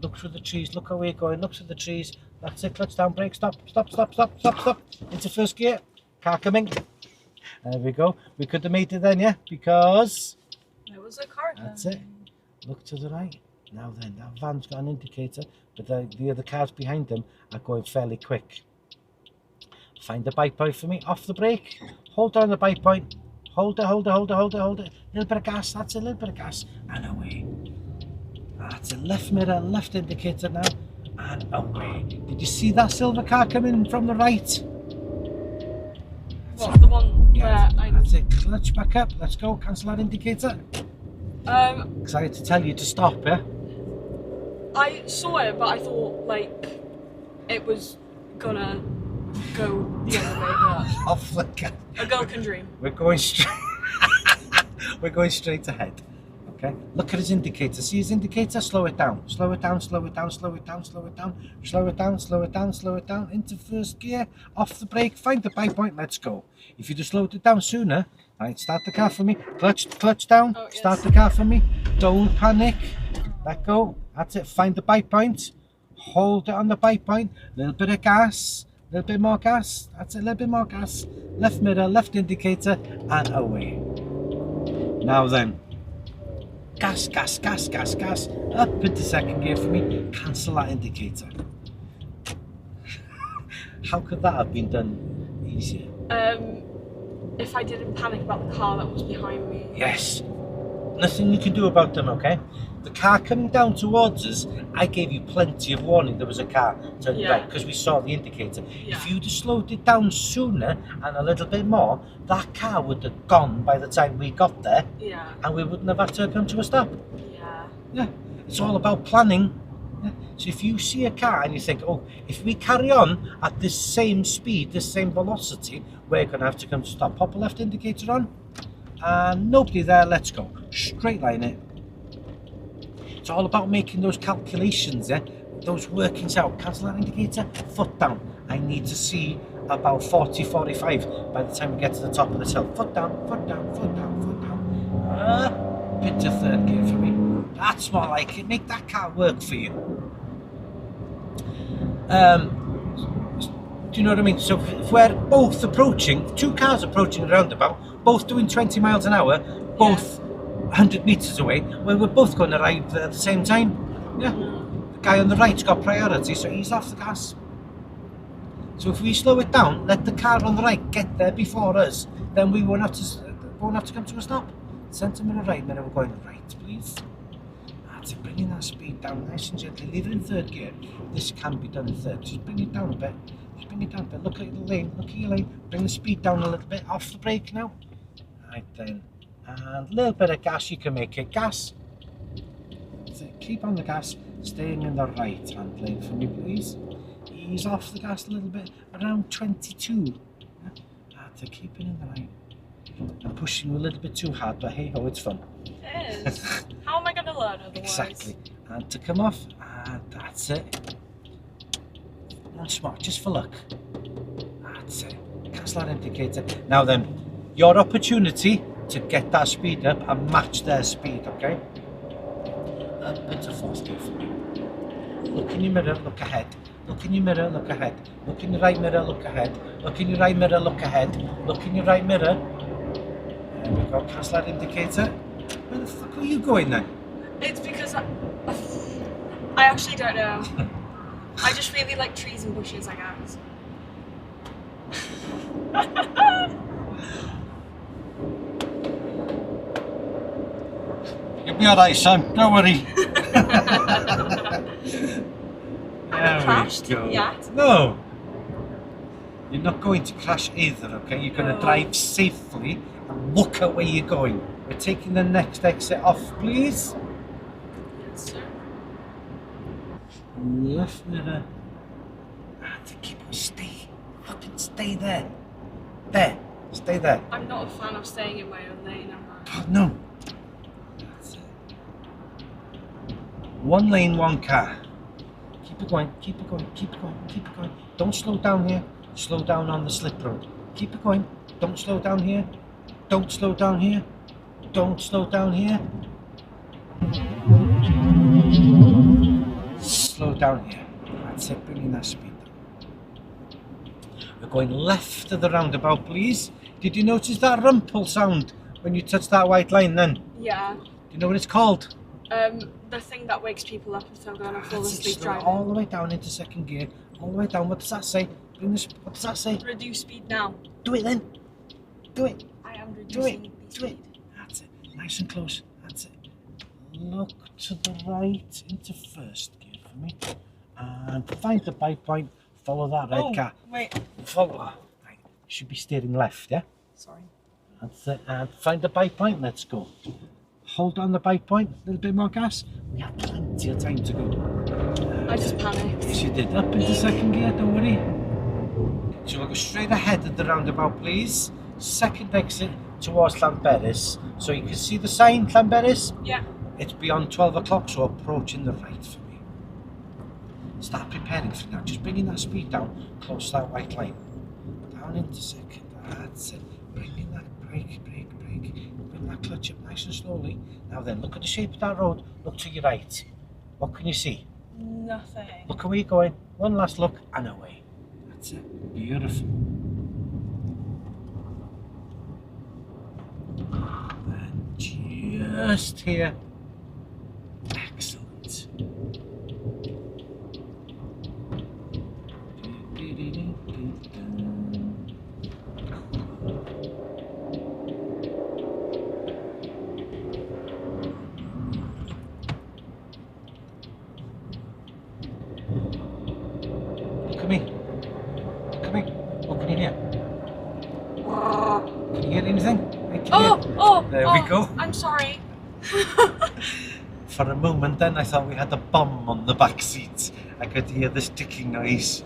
Look through the trees, look how we're going, look through the trees. That's it, clutch down, brake, stop, stop, stop, stop, stop, stop. Into first gear, car coming. There we go. We could have made it then, yeah, because... There was a car coming. That's it. Look to the right. Now then, that van's got an indicator, but the other cars behind them are going fairly quick. Find the bike point for me, off the brake. Hold down the bike point. Hold it, hold it, hold it, hold it, hold it. A little bit of gas, that's a little bit of gas. And away. That's a left mirror, left indicator now. And away. Did you see that silver car coming from the right? What, the one Yeah, where I... that's it. Clutch back up. Let's go. Cancel that indicator. Because I had to tell you to stop, yeah? I saw it, but I thought, like, it was gonna go the other way, but... Off the car. A girl can dream. We're going straight. We're going straight ahead. Okay. Look at his indicator. See his indicator? Slow it down. Slow it down. Slow it down. Slow it down. Slow it down. Slow it down. Slow it down. Slow it down. Into first gear. Off the brake. Find the bike point. Let's go. If you'd have slowed it down sooner, right? Start the car for me. Clutch down. Oh, yes. Start the car for me. Don't panic. Let go. That's it. Find the bike point. Hold it on the bike point. Little bit of gas. Little bit more gas. That's it. Little bit more gas. Left mirror. Left indicator. And away. Now then. Gas, gas, gas, gas, gas. Up into second gear for me. Cancel that indicator. How could that have been done easier? If I didn't panic about the car that was behind me. Yes. Nothing you can do about them, okay? The car coming down towards us, I gave you plenty of warning there was a car turning right because we saw the indicator. Yeah. If you'd have slowed it down sooner and a little bit more, that car would have gone by the time we got there. Yeah. And we wouldn't have had to come to a stop. Yeah. Yeah, it's all about planning. Yeah. So if you see a car and you think, oh, if we carry on at this same speed, this same velocity, we're going to have to come to stop. Pop a left indicator on. And nobody there, let's go. Straight line it. It's all about making those calculations, yeah? Those workings out. Cancel that indicator, foot down. I need to see about 40, 45 by the time we get to the top of this hill. Foot down, foot down, foot down, foot down. Bit to third gear for me. That's more like it. Make that car work for you. Do you know what I mean? So if we're both approaching, two cars approaching a roundabout, both doing 20 miles an hour, both 100 metres away, well, we're both going to arrive at the same time. Yeah. The guy on the right's got priority, so he's off the gas. So if we slow it down, let the car on the right get there before us, then we won't have to come to a stop. Centre mirror right, mirror, we're going right, please. That's it, bringing that speed down nice and gently. Leave it in third gear. This can be done in third. Just bring it down a bit. Just bring it down a bit. Look at the lane, look at your lane. Bring the speed down a little bit. Off the brake now. Right then. And a little bit of gas, you can make it. Gas. So keep on the gas, staying in the right hand lane for me, please. Ease off the gas a little bit, around 22. To keep it in the right. I'm pushing you a little bit too hard, but hey ho, it's fun. It is. How am I going to learn otherwise? Exactly. And to come off, and that's it. Once more, just for luck. That's it. Cancel that indicator. Now then, your opportunity to get that speed up and match their speed, okay? Up into fourth gear for me. Look in your mirror, look ahead. Look in your mirror, look ahead. Look in your right mirror, look ahead. Look in your right mirror, look ahead. Look in your right mirror. There we go, cancel that indicator. Where the fuck are you going then? It's because I actually don't know. I just really like trees and bushes, I guess. You'll be alright, son. Don't worry. I haven't crashed yet. No. You're not going to crash either, okay? You're going to drive safely and look at where you're going. We're taking the next exit off, please. Yes, sir. Left mirror. To keep on, fucking stay there. There. Stay there. I'm not a fan of staying in my own lane, am I? Oh, no. That's it. One lane, one car. Keep it going, keep it going, keep it going, keep it going. Don't slow down here. Slow down on the slip road. Keep it going. Don't slow down here. Don't slow down here. Don't slow down here. down here. That's it, bringing that speed down. We're going left of the roundabout, please. Did you notice that rumple sound when you touch that white line then? Yeah. Do you know what it's called? The thing that wakes people up if they're going to fall That's it, asleep slow driving. all the way down into second gear. All the way down. What does that say? What does that say? Reduce speed now. Do it then. Do it. I am Do it. reducing the Do it. speed. That's it. Nice and close. That's it. Look to the right into first gear for me. And find the bike point. Follow that red car. Wait. Follow that. Right. You should be steering left, yeah? Sorry. That's it. And find the bike point. Let's go. Hold on the bike point. A little bit more gas. We have plenty of time to go. I just panicked. Yes, you did. Up into second gear, don't worry. So we'll go straight ahead of the roundabout, please. Second exit towards Llanberis. So you can see the sign, Llanberis? Yeah. It's beyond 12 o'clock, so approaching the right for me. Start preparing for now. Just bringing that speed down, close to that white line. Down into second. That's it. Bringing that brake. Bring that clutch up nice and slowly. Now then, look at the shape of that road. Look to your right. What can you see? Nothing. Look where you're going. One last look and away. That's it. Beautiful. And just here. Excellent. Look at me. Look at me. What can you hear? Can you hear anything? I can hear. There we go. I'm sorry. For a moment then I thought we had a bomb on the back seat. I could hear this ticking noise.